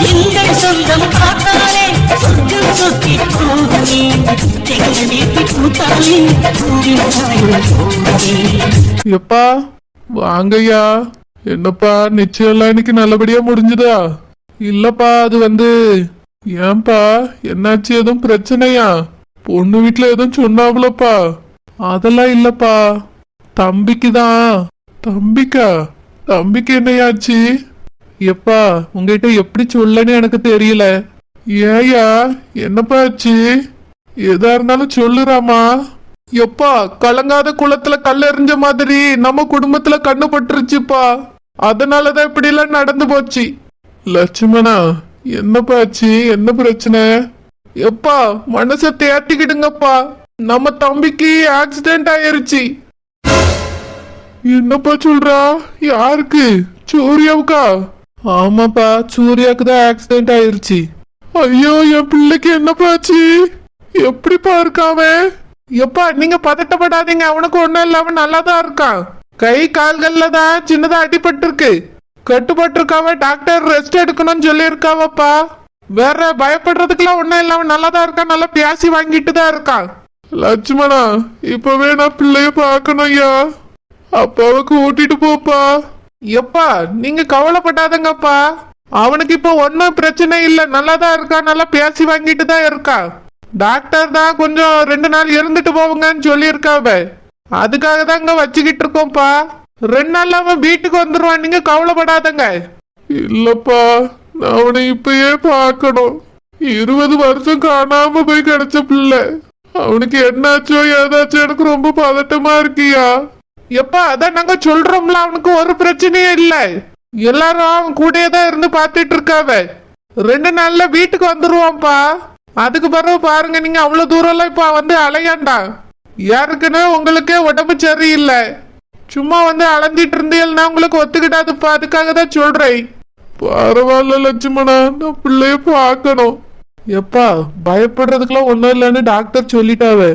எங்கள் சொந்தம் பார்த்தாலே சொர்க்கம் சொத்தி போகுமே எங்கள் வீட்டு கூட்டாளி எப்பா வாங்கய்யா. என்னப்பா நிச்சயம் எல்லாம் இன்னைக்கு நல்லபடியா முடிஞ்சுதா? இல்லப்பா அது ஏன்பா என்னாச்சு, எதுவும் பிரச்சனையா? பொண்ணு வீட்டுல எதுவும் சொன்னாவளப்பா? அதெல்லாம் இல்லப்பா, தம்பிக்குதான். தம்பிக்கா? தம்பிக்கு என்னையாச்சு? எப்பா உங்ககிட்ட எப்படி சொல்லன்னு எனக்கு தெரியல. ஏயா என்னப்பா ஆச்சு? எதா இருந்தாலும் சொல்லுறாமா. எப்பா கலங்காத குளத்துல கல் எறிஞ்ச மாதிரி நம்ம குடும்பத்துல கண்ணு பட்டுருச்சுப்பா. அதனாலதான் இப்படி எல்லாம் நடந்து போச்சு. லட்சுமணா என்னப்பா ஆச்சு, என்ன பிரச்சனை? எப்பா மனசை தேத்திக்கிடுங்கப்பா, நம்ம தம்பிக்கு ஆக்சிடென்ட் ஆயிருச்சு. என்னப்பா சொல்றா? யாருக்கு? சூர்யாவுக்கா? ஆமாப்பா சூர்யாவுக்கு தான் ஆக்சிடென்ட் ஆயிருச்சு. ஐயோ என் பிள்ளைக்கு என்னப்பா ஆச்சு? எப்படிப்பா இருக்காம? எப்பா நீங்க பதட்டப்படாதீங்க, அவனுக்கு ஒண்ணும் இல்ல, அவன் நல்லாதான் இருக்கான். கை கால்கள்ல தான் சின்னதா அடிபட்டு இருக்கு, கட்டுப்பட்டு இருக்காவ. டாக்டர் ரெஸ்ட் எடுக்கணும்னு சொல்லி இருக்காவப்பா. வேற பயப்படுறதுக்குலாம் ஒண்ணும் இல்ல, அவன் நல்லாதான் இருக்கான், நல்லா பியாசி வாங்கிட்டு தான் இருக்கான். லட்சுமணா இப்பவே நான் பிள்ளைய பாக்கணும் ஐயா, அப்பாவை கூட்டிட்டு போப்பா. எப்பா நீங்க கவலைப்படாதங்கப்பா, அவனுக்கு இப்ப ஒன்னும் பிரச்சனை இல்ல, நல்லாதான் இருக்கான், நல்லா பேசி வாங்கிட்டு தான் இருக்கான். டாக்டர் தான் கொஞ்சம் 2 நாள் இருந்துட்டு போவுங்கன்னு சொல்லி இருக்காவ, அதுக்காக தான் இங்க வச்சுக்கிட்டு இருக்கோம்ப்பா. 2 நாள்ல அவன் வீட்டுக்கு வந்துருவான், நீங்க கவலைப்படாதங்க. இல்லப்பா நான் அவனை இப்பயே பாக்கணும். 20 வருஷம் காணாம போய் கிடைச்ச பிள்ளை, அவனுக்கு என்னாச்சோ ஏதாச்சோ எனக்கு ரொம்ப பதட்டமா இருக்கியா. எப்பா அதான் நாங்க சொல்றோம்ல, அவனுக்கு ஒரு பிரச்சனையும் இல்ல, எல்லாரும் அவன் கூடயே தான் இருந்து பாத்துட்டு இருக்காவ. 2 நாள்ல வீட்டுக்கு வந்துருவான்ப்பா. அதுக்கு பிறகு பாருங்க, நீங்க அவ்வளவு தூரம் எல்லாம் இப்ப அலையாண்டா. யாருக்குன்னு உங்களுக்கே உடம்பு சரியில்லை, சும்மா அலைஞ்சிட்டு இருந்தீங்கன்னா உங்களுக்கு ஒத்துக்கிட்டாதுப்பா, அதுக்காக தான் சொல்றேன். பரவாயில்ல லட்சுமணா, நான் பிள்ளைய பாக்கணும். எப்பா பயப்படுறதுக்குலாம் ஒன்றும் இல்லைன்னு டாக்டர் சொல்லிட்டாவே,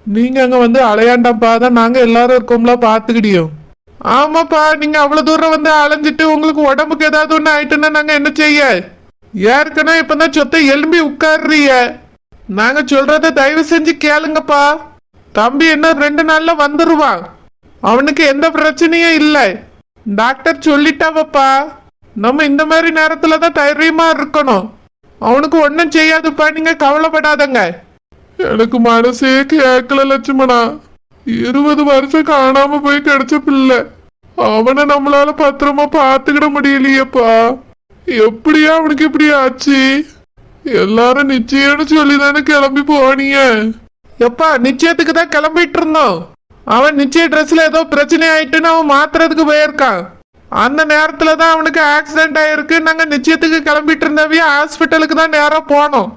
நீங்க அங்க அலையாண்டாப்பா, தான் நாங்க எல்லாரும் இருக்கோம்ல பாத்துக்கிடியோம். ஆமாப்பா நீங்க அவ்வளவு தூரம் அலைஞ்சிட்டு உங்களுக்கு உடம்புக்கு ஏதாவது ஒண்ணு ஆயிட்டுன்னா நாங்க என்ன செய்ய? ஏற்கனவே இப்பதான் சொத்தை எலும்பி உட்கார்றிய, நாங்க சொல்றத தயவு செஞ்சு கேளுங்கப்பா. தம்பி இன்னும் 2 நாள்ல வந்துருவான், அவனுக்கு எந்த பிரச்சனையும் இல்லை, டாக்டர் சொல்லிட்டாவப்பா. நம்ம இந்த மாதிரி நேரத்துலதான் தைரியமா இருக்கணும், அவனுக்கு ஒன்னும் செய்யாதுப்பா, நீங்க கவலைப்படாதங்க. எனக்கு மனசே கேட்கல லட்சுமணா, 20 வருஷம் காணாம போய் கிடைச்ச பிள்ளை, அவனை நம்மளால பத்திரமா பாத்துக்கிட முடியலையேப்பா. எப்படியா அவனுக்கு இப்படி ஆச்சு? எல்லாரும் நிச்சயம்னு சொல்லிதானே கிளம்பி போனீங்க. எப்பா நிச்சயத்துக்கு தான் கிளம்பிட்டு இருந்தோம், அவன் நிச்சய ட்ரெஸ்ல ஏதோ பிரச்சனை ஆயிட்டுன்னு அவன் மாத்துறதுக்கு போயிருக்கான். அந்த நேரத்துல தான் அவனுக்கு ஆக்சிடென்ட் ஆயிருக்கு. நாங்க நிச்சயத்துக்கு கிளம்பிட்டு இருந்தவே ஹாஸ்பிட்டலுக்கு தான் நேரம் போனோம்.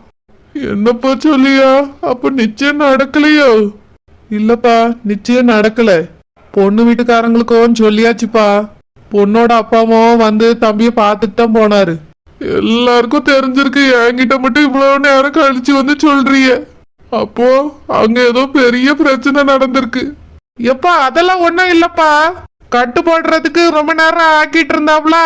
என்னப்பா சொல்லியா? அப்ப நிச்சயம் நடக்கலையோ? இல்லப்பா நிச்சயம் நடக்கல, பொண்ணு வீட்டுக்காரங்களுக்கும் சொல்லியாச்சுப்பா. பொண்ணோட அப்பாவும் தம்பிய பாத்துட்டு தான் போனாரு. எல்லாருக்கும் தெரிஞ்சிருக்கு, என்கிட்ட மட்டும் இவ்வளவு நேரம் கழிச்சு சொல்றீங்க. அப்போ அங்க ஏதோ பெரிய பிரச்சனை நடந்திருக்கு. எப்பா அதெல்லாம் ஒண்ணும் இல்லப்பா, கட்டு போடுறதுக்கு ரொம்ப நேரம் ஆக்கிட்டு இருந்தாப்ல,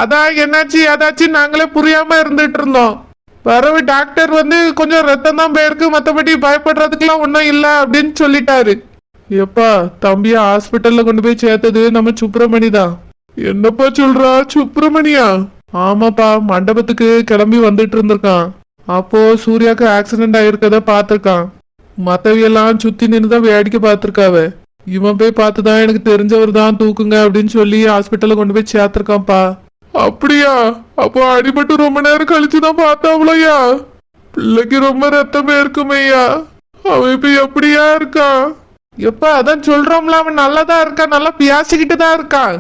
அதான் என்னாச்சு ஏதாச்சு நாங்களே புரியாம இருந்துட்டு இருந்தோம். பிறகு டாக்டர் கொஞ்சம் ரத்தம் தான் போயிருக்கு, மற்றபடி பயப்படுறதுக்குலாம் ஒன்றும் இல்லை அப்படின்னு சொல்லிட்டாரு. எப்பா தம்பிய ஹாஸ்பிட்டல்ல கொண்டு போய் சேர்த்தது நம்ம சுப்பிரமணி தான். என்னப்பா சொல்றா? சுப்பிரமணியா? ஆமாப்பா, மண்டபத்துக்கு கிளம்பி வந்துட்டு இருந்திருக்கான். அப்போ சூர்யாவுக்கு ஆக்சிடென்ட் ஆயிருக்கத பாத்திருக்கான். மத்தவையெல்லாம் சுத்தி நின்றுதான் வேடிக்கை பார்த்திருக்காவ. இவன் போய் பார்த்துதான் எனக்கு தெரிஞ்சவர் தான் தூக்குங்க அப்படின்னு சொல்லி ஹாஸ்பிட்டல்ல கொண்டு போய் சேர்த்திருக்கான்ப்பா. அப்படியா? அப்போ அடிபட்டு ரொம்ப நேரம் கழிச்சுதான் பார்த்தாவளையா? பிள்ளைக்கு ரொம்ப ரத்தமே இருக்குமையா, அவன் இப்ப எப்படியா இருக்கான்? எப்ப அதான் சொல்றோம்ல, அவன் நல்லாதான் இருக்கான், நல்லா பியாசிக்கிட்டு தான் இருக்கான்.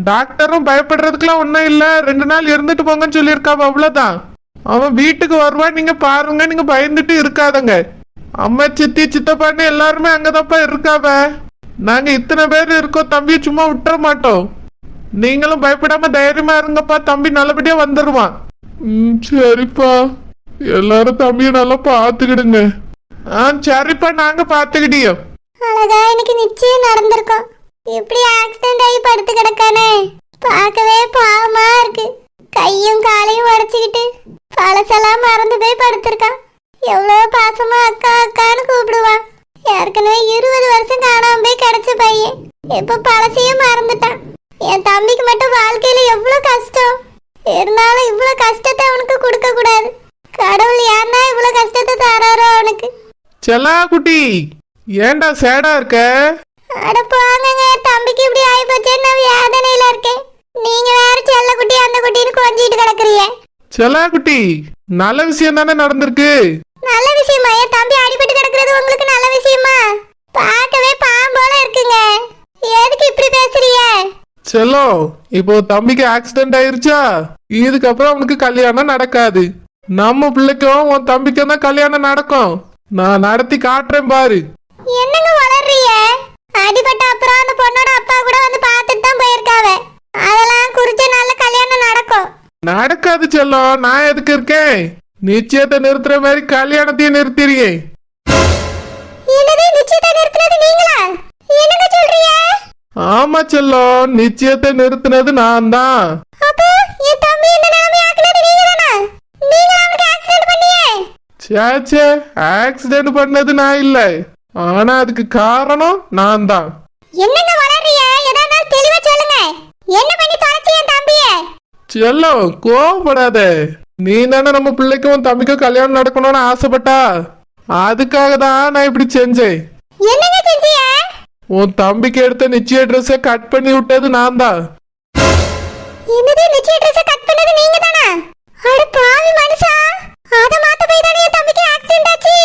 டாக்டரும் பயப்படுறதுக்குலாம் ஒன்னும் இல்ல, 2 நாள் இருந்துட்டு போங்கன்னு சொல்லியிருக்காவ, அவ்வளவுதான். அவன் வீட்டுக்கு வருவான், நீங்க பாருங்க, நீங்க பயந்துட்டு இருக்காதங்க. அம்மா சித்தி சித்தப்பான்னு எல்லாருமே அங்கதான்ப்பா இருக்காவ. நாங்க இத்தனை பேர் இருக்கோம், தம்பியை சும்மா விட்டுற மாட்டோம். நீங்களும் பயப்படாம தைரியமா இருங்கப்பா, தம்பி நல்லபடியா வந்துருவான். சரிப்பா, எல்லாரும் தம்பிய நல்லா பாத்துக்கிடுங்க. சரிப்பா, நாங்க பாத்துக்கிட்டியோம். அழகா எனக்கு நிச்சயம் நடந்திருக்கும், இப்படி ஆக்சிடென்ட் ஆகி படுத்து கிடக்கானே, பார்க்கவே பாவமா இருக்கு. கையும் காலையும் உடைச்சுக்கிட்டு பழசெல்லாம் மறந்து போய் படுத்திருக்கான். எவ்வளவு பாசமா அக்கா அக்கான்னு கூப்பிடுவான். ஏற்கனவே 20 வருஷம் காணாம போய் கிடைச்ச பையன் இப்ப பழசையும் மறந்துட்டான். என் தம்பிக்கு மட்டும் வாழ்க்கையில எவ்வளவு கஷ்டம் இருந்தாலும் இவ்வளவு கஷ்டத்தை அவனுக்கு கொடுக்க கூடாது. கடவுள் ஏன்னா இவ்வளவு கஷ்டத்தை தராரோ அவனுக்கு. செல்லா குட்டி, ஏன்டா சேடா இருக்க? அட போங்கங்க, தம்பிக்கு இப்படி ஆயிப்போச்சேன்னு நான் வேதனையில இருக்கேன். நீங்க வேற செல்ல குட்டி அந்த குட்டின்னு கொஞ்சிட்டு கிடக்குறீங்க. செல்லா குட்டி, நல்ல விஷயம் தானே நடந்திருக்கு. நல்ல விஷயமா? என் தம்பி அடிபட்டு கிடக்குறது உங்களுக்கு நல்ல விஷயமா? பார்க்கவே பாம்போல இருக்குங்க. எதுக்கு இப்படி பேசுறீங்க? செல்லோ, இப்போ தம்பிக்கு ஆக்சிடென்ட் ஆயிருச்சா, இதுக்கப்புறம் அவனுக்கு கல்யாணம் நடக்காது. நம்ம பிள்ளைக்கும் உன் தம்பிக்கும் தான் கல்யாணம் நடக்கும். நான் நடத்தி காட்டுறேன் பாரு. என்னங்க வளர்றீங்க? அடிபட்ட அப்புறம் அந்த பொண்ணோட அப்பா கூட வந்து பார்த்துட்டு தான் போயிருக்காவ. அதெல்லாம் குறிச்ச நல்ல கல்யாணம் நடக்கும். நடக்காது செல்லம், நான் எதுக்கு இருக்கேன்? நிச்சயத்தை நிறுத்துற மாதிரி கல்யாணத்தையும் நிறுத்திடுங்க. என்னது நிச்சயத்தை நிறுத்தினது நீங்களா? என்னங்க சொல்றீங்க? ஆமா செல்லம், நிச்சயத்தை நிறுத்தினது நான் தான். அப்போ என் தம்பி இந்த நிலைமை ஆக்குனது நீங்கதானா? நீங்க அவனுக்கு ஆக்சிடென்ட் பண்ணியே? சேச்சே, ஆக்சிடென்ட் பண்ணது நான் இல்ல, ஆனா அதுக்கு காரணம் நான் தான். என்னங்க வளர்றீங்க? ஏதாவது தெளிவா சொல்லுங்க. என்ன பண்ணி தொலைச்சி என் தம்பியை? செல்லம், கோவப்படாத. நீ தானே நம்ம பிள்ளைக்கும் உன் தம்பிக்கும் கல்யாணம் நடக்கணும்னு ஆசைப்பட்டா, அதுக்காக தான் நான் இப்படி செஞ்சேன். என்னங்க செஞ்சீங்க? உன் தம்பிக்கு எடுத்த நிச்சய ட்ரெஸ்ஸை கட் பண்ணி விட்டது நான் தான். என்னது நிச்சய ட்ரெஸ் கட் பண்ணது நீங்கதானா? அட பாவி மனுஷா, அத மாத்த போய் தானே என் தம்பிக்கு ஆக்சிடென்ட் ஆச்சு.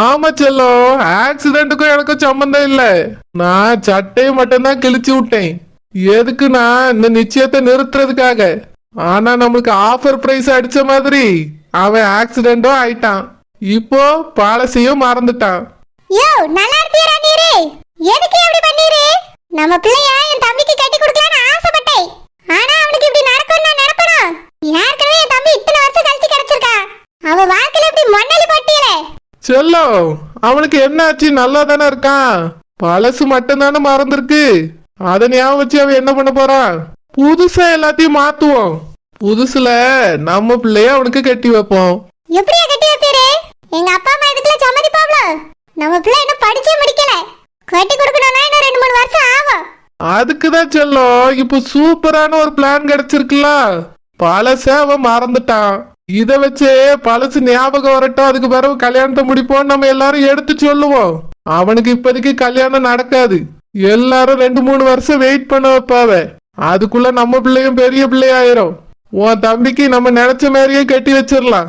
ஆமா செல்லம், ஆக்சிடென்ட்டுக்கும் எனக்கும் சம்பந்தம் இல்ல. நான் சட்டையை மட்டும்தான் கிழிச்சு விட்டேன். எதுக்குன்னா இந்த நிச்சயத்தை நிறுத்துறதுக்காக. ஆனா நம்மளுக்கு ஆஃபர் பிரைஸ் அடிச்ச மாதிரி அவன் ஆக்சிடென்டும் ஆயிட்டான். இப்போ பாலசியும் மறந்துட்டான். யோ, நல்லா இருப்பியா நீரு? எதுக்கு இப்படி பண்ணீரு? நம்ம பிள்ளைய என் தம்பிக்கு கட்டி கொடுக்கலாம்னு ஆசைப்பட்டேன். ஆனா அவனுக்கு இப்படி நடக்கும்னு நான் நினைப்பனா? ஏற்கனவே என் தம்பி இத்தனை வருஷம் கழிச்சு கிடைச்சிருக்கான். அவன் வாழ்க்கையில இப்படி மண்ணலி பட்டியலே. செல்லம், அவனுக்கு என்ன ஆச்சு? நல்லா தானே இருக்கான். பழசு மட்டும்தானே மறந்துருக்கு. அதை ஞாபகம் வச்சு அவன் என்ன பண்ண போறான்? புதுசா எல்லாத்தையும் மாத்துவோம். புதுசுல நம்ம பிள்ளைய அவனுக்கு கட்டி வைப்போம். எப்படியா கட்டி வைப்பீரு? எங்க அப்பா அம்மா இதுக்குள்ள சம்மதிப்பாங்களோ? நம்ம பிள்ளை இன்னும் படிச்சே முடிக்கல. கட்டி கொடுக்கணும்னா இன்னும் 2-3 வருஷம் ஆகும். அதுக்குதான் செல்லம், இப்போ சூப்பரான ஒரு பிளான் கிடைச்சிருக்குல்ல. பழச அவன் மறந்துட்டான். இத வச்சு பழசு ஞாபகம் வரட்டும், அதுக்கு பிறகு கல்யாணத்தை முடிப்போம் நம்ம எல்லாரும் எடுத்து சொல்லுவோம். அவனுக்கு இப்போதைக்கு கல்யாணம் நடக்காது. எல்லாரும் 2-3 வருஷம் வெயிட் பண்ண வைப்பாவ. அதுக்குள்ள நம்ம பிள்ளையும் பெரிய பிள்ளையாயிரும். உன் தம்பிக்கு நம்ம நினைச்ச மாதிரியே கட்டி வச்சிடலாம்.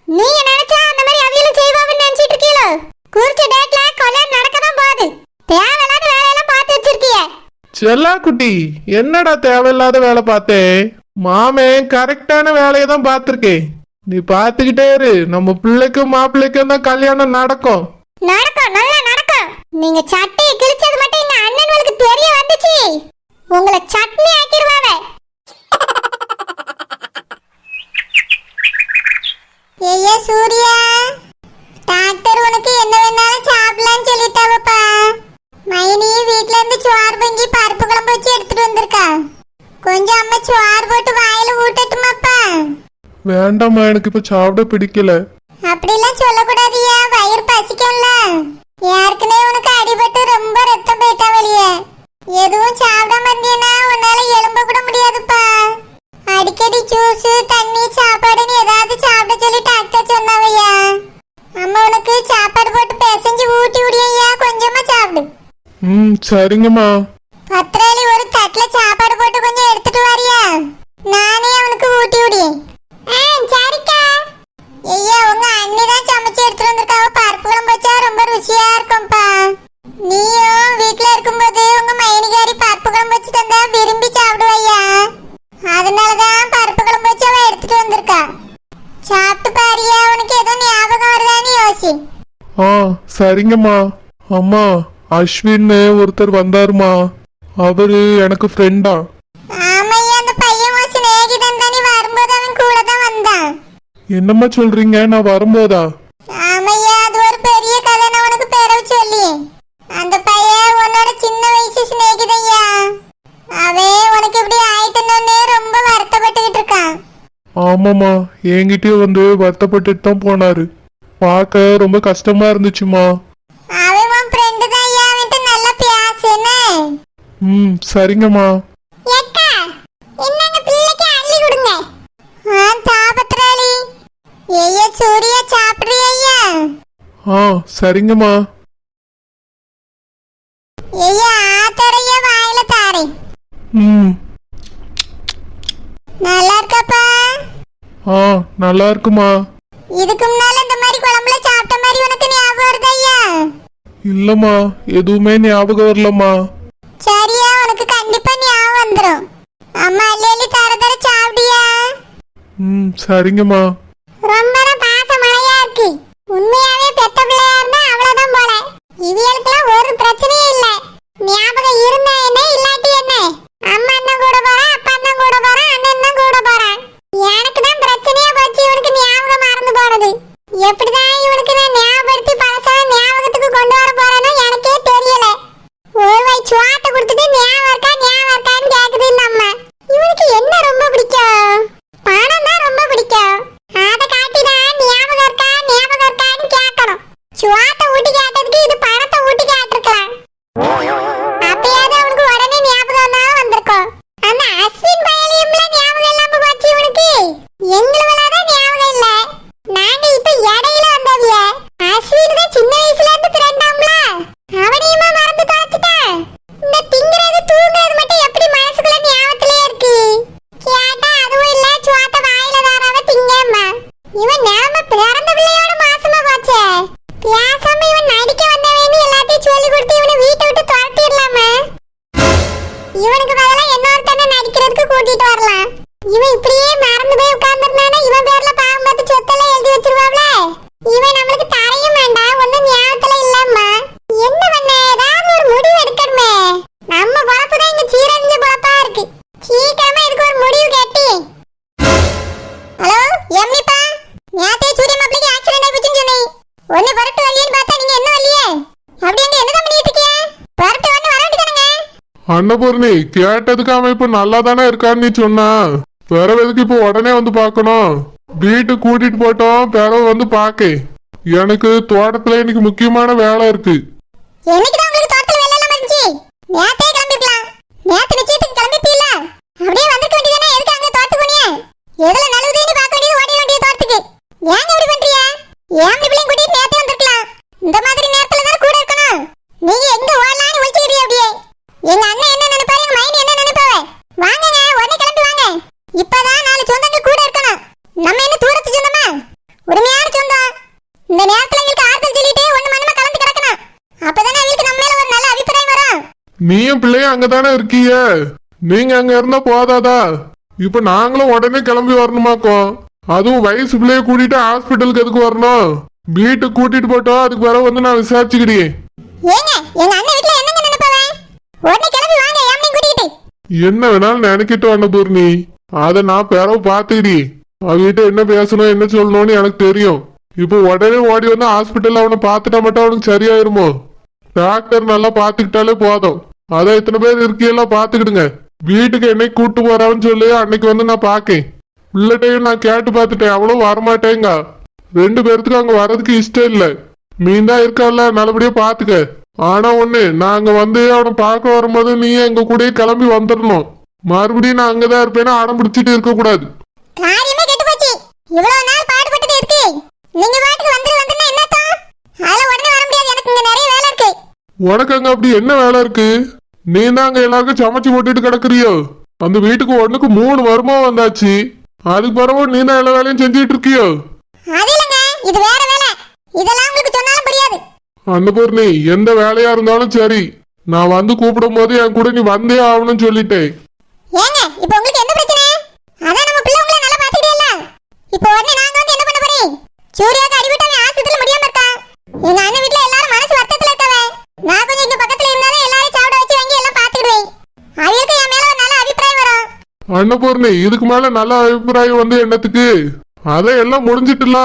நீங்க நினைச்சா அந்த மாதிரி அவியலும் செய்வாங்கன்னு நினைச்சிட்டு இருக்கீங்களோ? குறிச்ச டேட்ல கல்யாணம் நடக்கதான் போகுது. தேவையில்லாத வேலையெல்லாம் பார்த்து வச்சிருக்கீங்க. செல்லா குட்டி, என்னடா தேவையில்லாத வேலை பார்த்தேன்? மாமே கரெக்டான வேலையை தான் பார்த்திருக்கேன். நீ பார்த்துக்கிட்டே இரு, நம்ம பிள்ளைக்கும் மாப்பிள்ளைக்கும் தான் கல்யாணம் நடக்கும். நடக்கும், நல்லா நடக்கும். நீங்க சட்டையை கிழிச்சது மட்டும் எங்க அண்ணன்களுக்கு தெரிய வந்துச்சு, உங்களை சட்னி ஆக்கிடுவாங்க. ஏய்யா சூர்யா, டாக்டர் உனக்கு என்ன வேணாலும் சாப்பிடலாம்னு சொல்லிட்டாவப்பா. மைனியே வீட்ல இருந்து சோறு பொங்கி பருப்பு குழம்பு வச்சு எடுத்துட்டு வந்திருக்கா. கொஞ்சம் அம்மா சோறு போட்டு வாயில ஊட்டட்டுமாப்பா? வேண்டாம்மா, எனக்கு இப்ப சாப்பிட பிடிக்கல. அப்படிலாம் சொல்லக்கூடாதியா, வயிறு பசிக்கும்ல. ஏற்கனவே உனக்கு அடிபட்டு ரொம்ப ரத்தம் போயிட்டா வெளியே. எதுவும் சாப்பிடாம இருந்தீனா உன்னால எலும்ப கூட முடியாதுப்பா. அடிக்கடி ஜூஸ் தண்ணி சாப்பாடுன்னு ஏதாவது சாப்பிட சொல்லி டாக்டர் சொன்னாவையா. அம்மா உனக்கு சாப்பாடு போட்டு பிசைஞ்சு ஊட்டி விடியா, கொஞ்சமா சாப்பிடு. சரிங்கம்மா. பத்திராளி ஒரு தட்டுல சாப்பாடு போட்டு கொஞ்சம் எடுத்துட்டு வாரியா, நானே அவனுக்கு ஊட்டி விடியேன். சரிக்கா. ஐயா, உங்க அண்ணி தான் சமைச்சு எடுத்துட்டு வந்திருக்காவ. பருப்பு குழம்பு வச்சா ரொம்ப ருசியா இருக்கும்பா. நீயும் வீட்டுல இருக்கும்போது உங்க மைனிகாரி பருப்பு குழம்பு வச்சு தந்தா விரும்பி சாப்பிடுவையா. அதனாலதான் பருப்பு குழம்பு வச்சு அவ எடுத்துட்டு வந்திருக்கா. சாப்பிட்டு பாரியா, உனக்கு ஏதோ ஞாபகம் வருதான்னு யோசி. சரிங்கம்மா. அம்மா, அஸ்வின் ஒருத்தர் வந்தாருமா. அவரு எனக்கு ஃப்ரெண்டா. ஆமையா, அந்த பையன் உன் சிநேகிதன் தானே. வரும்போது அவன் கூட தான் வந்தான். என்னம்மா சொல்றீங்க? நான் வரும்போதா? ஆமையா, அது ஒரு பெரிய கதை. நான் உனக்கு பிறகு சொல்லி. அந்த பையன் உன்னோட சின்ன வயசு சிநேகிதையா. அவன் உனக்கு இப்படி ஆயிட்டுனே ரொம்ப வருத்தப்பட்டுக்கிட்டு இருக்கான். ஆமாம்மா, என்கிட்டயே வந்து வருத்தப்பட்டுட்டு தான் போனாரு. பார்க்க ரொம்ப கஷ்டமா இருந்துச்சுமா. அவன் உன் ஃப்ரெண்டு தான் ஐயா, அவன்கிட்ட நல்லா பேசுனே. சரிங்கம்மா. ஏக்கா, என்னங்க பிள்ளைக்கு அள்ளி கொடுங்க. தாபத்ராளி. ஐயா சூர்யா சாப்பிடுறியா ஐயா? சரிங்கம்மா. ஐயா ஆத்தரையா வாயில தாரேன். நல்லா இருக்கப்பா? நல்லா இருக்குமா. இதுக்கு முன்னால இந்த மாதிரி குழம்புல சாப்பிட்ட மாதிரி உனக்கு ஞாபகம் வருதா ஐயா? இல்லம்மா, எதுவுமே ஞாபகம் வரலம்மா. சரியா, உனக்கு கண்டிப்பா ஞாபகம் வந்துரும். அம்மா அள்ளி அள்ளி தர தர சாப்பிடியா? சரிங்கம்மா. ரொம்ப பாசமழையா இருக்கு. உண்மையாவே பெத்த பிள்ளையா இருந்தா அவ்வளவுதான் போல. இவியலுக்குலாம் ஒரு பிரச்சனையே இல்ல. ஞாபகம் இருந்தா என்ன இல்லாட்டி என்ன, அம்மா அண்ணன் கூட போறா, அப்பா அண்ணன் கூட போறா, அண்ணன் தான் கூட போறான். எனக்கு தான் பிரச்சனையா போச்சு, இவனுக்கு ஞாபகம் மறந்து போனது. எப்படிதான் இவனுக்கு நான் ஞாபகப்படுத்தி பழசெல்லாம் ஞாபகத்துக்கு கொண்டு வர போறேன்னு எனக்கே தெரியல. ஒரு வாய் சுவாட்டை கொடுத்துட்டு ஞாபகம் இருக்கான்னு கேக்குது இந்த அம்மா. இவனுக்கு என்ன ரொம்ப பிடிக்கும்? பணம் தான் ரொம்ப பிடிக்கும். அதை காட்டிதான் ஞாபகம் இருக்கான்னு கேட்கணும். சுவாட்டை ஊட்டி கேட்டதுக்கு இது பணத்தை ஊட்டி கேட்டிருக்கலாம். அப்பயாவது அவனுக்கு உடனே ஞாபகம் தான் வந்திருக்கும். அந்த அஸ்வின் பயலியம்ல ஞாபகம் இல்லாம போச்சு இவனுக்கு. எங்களுவெல்லாம் ஞாபகம் இல்ல. நாங்க இப்ப இடையில வந்தவிய. அஸ்வின் தான் சின்ன வயசுல இருந்து பிறந்தாம்ல, அவனையுமா மறந்து தொலைச்சிட்டான். இந்த திங்கிறது தூங்குறது மட்டும் எப்படி மனசுக்குள்ள ஞாபகத்திலே இருக்கு? கேட்டா அதுவும் இல்ல, சுவாட்ட வாயில தாராவ திங்கம்மா. இவன் நிலைமை பிறந்த பிள்ளையோட மாசமா போச்சே. பேசாம இவன் நடிக்க வந்தவன்னு எல்லாத்தையும் சொல்லி கொடுத்து இவனை வீட்டை விட்டு துரத்திடலாமா? இவனுக்கு பதிலா இன்னொருத்தனை நடிக்கிறதுக்கு கூட்டிட்டு வரலாம். இவன் இப்படியே மறந்து போய் உட்கார்ந்துருந்தானா இவன் பேர்ல பாவம் பார்த்து சொத்தெல்லாம் எழுதி வச்சிருவாப்ல. இவன் நம்மளுக்கு தரையும் வேண்டாம், ஒன்னும் ஞாபகத்துல இல்லம்மா. என்ன பண்ண, ஏதாவது ஒரு முடிவு எடுக்கணுமே. நம்ம பொழப்பு தான் இங்க சீரழிஞ்ச பொழப்பா இருக்கு. சீக்கிரமா இதுக்கு ஒரு முடிவு கேட்டி. ஹலோ எம்னிப்பா, நேத்தே சூரிய மாப்பிளைக்கு ஆக்சிடென்ட் ஆயிடுச்சுன்னு சொன்னேன். ஒன்னு பரட்டு வரலையேன்னு பார்த்தா நீங்க என்ன வரலையே? அப்படி அங்க என்னதான் பண்ணிட்டு இருக்கீங்க? பரட்டு வந்து வர வேண்டியதானங்க? அன்னபூர்ணி, கேட்டதுக்கு அவன் இப்ப நல்லா தானே இருக்கான்னு நீ சொன்னா, பிறவு எதுக்கு இப்ப உடனே வந்து பாக்கணும்? வீட்டுக்கு கூட்டிட்டு போட்டோம், பிறவு வந்து பாக்க. எனக்கு தோட்டத்துல இன்னைக்கு முக்கியமான வேலை இருக்கு. என்னைக்குதான் உங்களுக்கு தோட்டத்துல வேலை எல்லாம் இருந்துச்சு? நேத்தே கிளம்பிருக்கலாம். நேத்து நிச்சயத்துக்கு கிளம்பிப்பீல்ல, அப்படியே வந்துக்க வேண்டியதானே. எதுக்கு அங்க தோட்டத்துக்கு போனியே? எதுல நழுவுதுன்னு பார்க்க வேண்டியது ஓடிட வேண்டியது தோட்டத்துக்கு. ஏங்க இப்படி பண்றீங்க? ஏன் பிள்ளைங்க கூட்டிட்டு நேத்தே வந்திருக்கலாம். இந்த மாதிரி நேரத்துல தான் கூட இருக்கணும். நீங்க எங்க ஓடலான்னு ஒழிச்சுக்கிட்டே அப்படியே. எங்க அண்ணன் என்ன நினைப்பாரு, எங்க மைனி என்ன நினைப்பாவே? வாங்கங்க, உடனே கிளம்பி வாங்க. இப்பதான் 4 சொந்தங்கள் கூட இருக்கணும். நம்ம என்ன தூரத்து சொந்தமா? உரிமையான சொந்தம். இந்த நேரத்துல எங்களுக்கு ஆறுதல் சொல்லிட்டு ஒண்ணு மண்ணமா கலந்து கிடக்கணும். அப்பதானே அவங்களுக்கு நம்ம மேல ஒரு நல்ல அபிப்பிராயம் வரும். நீயும் பிள்ளையும் அங்கதானே இருக்கீங்க. நீங்க அங்க இருந்தா போதாதா? இப்ப நாங்களும் உடனே கிளம்பி வரணுமாக்கோ? அதுவும் வயசு பிள்ளைய கூட்டிட்டு ஹாஸ்பிட்டலுக்கு எதுக்கு வரணும்? வீட்டுக்கு கூட்டிட்டு போட்டோம், அதுக்கு பிறகு வந்து நான் விசாரிச்சுக்கிட்டேன். ஏங்க, எங்க அண்ணன் வீட்ல என்னங்க நினைப்பாவே? உடனே கிளம்பி வாங்க, ஏம்னி கூட்டிட்டு. என்ன வேணாலும் நினைக்கிட்டு அன்னபூர்ணி, அதை நான் பிறவு பாத்துக்கிட்டேன். அவகிட்ட என்ன பேசணும் என்ன சொல்லணும்னு எனக்கு தெரியும். இப்போ உடனே ஓடி வந்து ஹாஸ்பிட்டல்ல அவனை பார்த்துட்டா மட்டும் அவனுக்கு சரியாயிருமோ? டாக்டர் நல்லா பாத்துக்கிட்டாலே போதும். அதான் இத்தனை பேர் இருக்கையெல்லாம் பாத்துக்கிடுங்க. வீட்டுக்கு என்னைக்கு கூட்டு போறான்னு சொல்லி அன்னைக்கு வந்து நான் பாக்கேன். பிள்ளைட்டையும் நான் கேட்டு பார்த்துட்டேன், அவ்வளவு வரமாட்டேங்க. 2 பேர்த்துக்கு அங்க வர்றதுக்கு இஷ்டம் இல்ல. மீன் தான் இருக்கல, நல்லபடியா பாத்துக்க. ஆனா ஒண்ணு, நாங்க வந்து அவனை பார்க்க வரும்போது நீ எங்க கூட கிளம்பி வந்துடணும். மறுபடியும் நான் அங்கதான் இருப்பேன்னு அடம் பிடிச்சிட்டு இருக்க கூடாது. காரியமே கெட்டு போச்சு. இவ்வளவு நாள் பாடுபட்டுட்டு இருக்கு. நீங்க பாட்டுக்கு வந்துன்னா என்ன அர்த்தம்? அதெல்லாம் உடனே வர முடியாது, எனக்கு இங்க நிறைய வேலை இருக்கு. உனக்கு அங்க அப்படி என்ன வேலை இருக்கு? நீ தான் அங்க எல்லாருக்கும் சமைச்சு போட்டுட்டு கிடக்குறியோ? அந்த வீட்டுக்கு 1க்கு 3 வருமானம் வந்தாச்சு. அதுக்கு பிறகு நீ தான் எல்லா வேலையும் செஞ்சுட்டு இருக்கியோ? அது இல்லங்க, இது வேற வேலை. இதெல்லாம் உங்களுக்கு சொன்னாலும் புரியாது. அன்னபூர்ணி, எந்த வேலையா இருந்தாலும் சரி, நான் வந்து கூப்பிடும் போது என் கூட நீ வந்தே ஆகணும்னு சொல்லிட்டேன். ஏங்க, இப்போ உங்களுக்கு என்ன பிரச்சனை? அதான் நம்ம பிள்ளை உங்களை நல்லா பாத்துக்கிட்டே. இப்போ உடனே நாங்க வந்து என்ன பண்ண போறீங்க? சூர்யாக்கு அடிபட்டாவே ஹாஸ்பிட்டல் முடியாம இருக்கா. எங்க அண்ணன் வீட்ல எல்லாரும் மனசு வருத்தத்துல இருக்காவே. நான் கொஞ்சம் இங்க பக்கத்துல இருந்தாலும் எல்லாரும் சாப்பிட வச்சு வாங்கி எல்லாம் பாத்துக்கிடுவேன். அவங்களுக்கு என் மேல ஒரு நல்ல அபிப்பிராயம் வரும். அன்னபூர்ணி, இதுக்கு மேல நல்ல அபிப்பிராயம் வந்து என்னத்துக்கு? அதையெல்லாம் முடிஞ்சிட்டுல.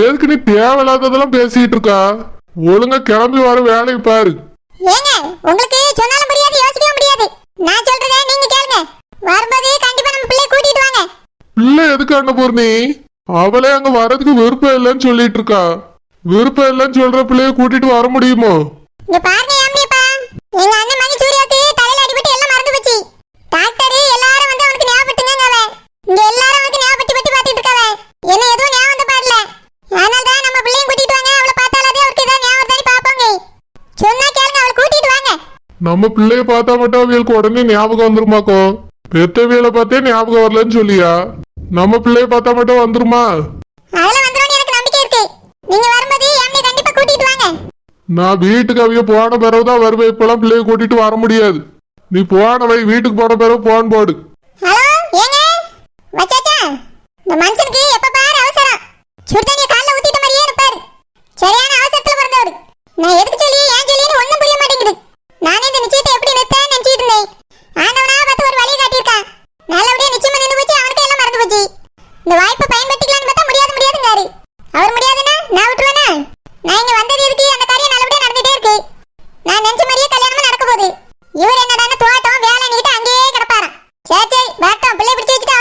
எதுக்கு நீ தேவையில்லாததெல்லாம் பேசிட்டு இருக்கா? ஒழுங்கா கிளம்பி வர வேலையை பாரு. ஏங்க, உங்களுக்கு சொன்னாலும் புரியாது, யோசிக்கவும் முடியாது. நான் சொல்றதை நீங்க கேளுங்க. வரும்போது கண்டிப்பா நம்ம பிள்ளை கூட்டிட்டு வாங்க. பிள்ளை எதுக்கு அன்னபூர்ணி? அவளே அங்க வரதுக்கு விருப்பம் இல்லைன்னு சொல்லிட்டு இருக்கா. விருப்பம் இல்லைன்னு சொல்ற பிள்ளைய கூட்டிட்டு வர முடியுமோ? இங்க பாருங்க யாமினிப்பா, எங்க அண்ணன் மகன் சூர்யாவுக்கு தலையில அடிபட்டு எல்லாம் மறந்து போச்சு. டாக்டர் எல்லாரும் வந்து அவனுக்கு ஞாபகப்படுத்துங்க. இங்க எல்லாரும் அவனுக்கு ஞாபகப்படுத்தி பார்த்துட்டு இருக்காவ. என்ன எதுவும் ஞாபகம் வந்து பாடல. அதனால தான் நம்ம பிள்ளையும் கூட்டிட்டு வாங்க. அவளை பார்த்தாலே அவருக்கு ஏதாவது ஞாபகம் தானே பாப்பாங்க. சொன்னா கேளுங்க, அவளை கூட்டிட்டு வாங்க. நம்ம பிள்ளைய பார்த்தா மட்டும் அவங்களுக்கு உடனே ஞாபகம் வந்துருமாக்கோ? பெத்தவியலை பார்த்தே ஞாபகம் வரலன்னு சொல்லியா? நம்ம பிள்ளைய பார்த்தா மட்டும் வந்துருமா? அதெல்லாம் வந்துரும்னு எனக்கு நம்பிக்கை இருக்கு. நீங்க வரும்போது யாமினி கண்டிப்பா கூட்டிட்டு வாங்க. நான் வீட்டுக்கு அவிய போன பிறகுதான் வருவேன். இப்பெல்லாம் பிள்ளைய கூட்டிட்டு வர முடியாது. நீ போன வை, வீட்டுக்கு போன பிறகு போன் போடு. ஹலோ ஏங்க வச்சாச்சா? இந்த மனுஷனுக்கு எப்ப பாரு அவசரம். சுடு தண்ணியை கால்ல ஊத்திட்ட மாதிரியே இருப்பாரு. சரியான அவசரத்துல பிறந்தவர். நான் எதுக்கு சொல்லி ஏன் சொல்லின்னு ஒண்ணும் புரிய மாட்டேங்குது. நானே இந்த நிச்சயத்தை எப்படி நிறுத்தேன்னு நினைச்சிட்டு இருந்தேன். ஆண்டவனா பார்த்து ஒரு வழியை காட்டியிருக்கான். நல்லபடியா நிச்சயமா நின்று போச்சு. அவனுக்கு எல்லாம் மறந்து போச்சு. இந்த வாய்ப்பை பயன்படுத்திக்கலான்னு பார்த்தா முடியாதுங்காரு. அவர் முடியாதுன்னா நான் விட்டுருவேனா? நான் இங்க வந்தது இருக்கு, அந்த காரியம் நல்லபடியா நடந்துட்டே இருக்கு. நான் நினைச்ச மாதிரியே கல்யாணமா நடக்க போகுது. இவர் என்னடான்னு தோட்டம் வேலை நிக்கிட்டு அங்கேயே கிடப்பாராம். சரி சரி வரட்டும், பிள்ளை பிடிச்சி வச்சுட்டு